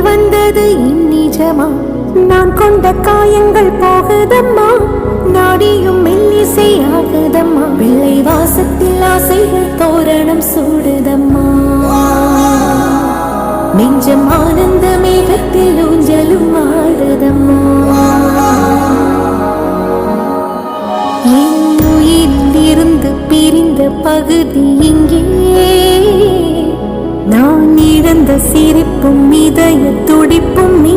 வந்தது இந்நிஜமா? நான் கொண்ட காயங்கள் போகுதம்மா, நாடியும் மெல்லிசை ஆகுதம்மா. பிள்ளை வாசத்தில் ஆசைகள் தோரணம் சூடுதம்மா. நெஞ்சம் ஆனந்த மேகத்தில் ஊஞ்சலும் ஆடுதம்மா. என் உயிரில் இருந்து பிரிந்த பகுதி இங்கே, நான் இழந்த சிரிப்பும் இதய துடிப்பும் நீ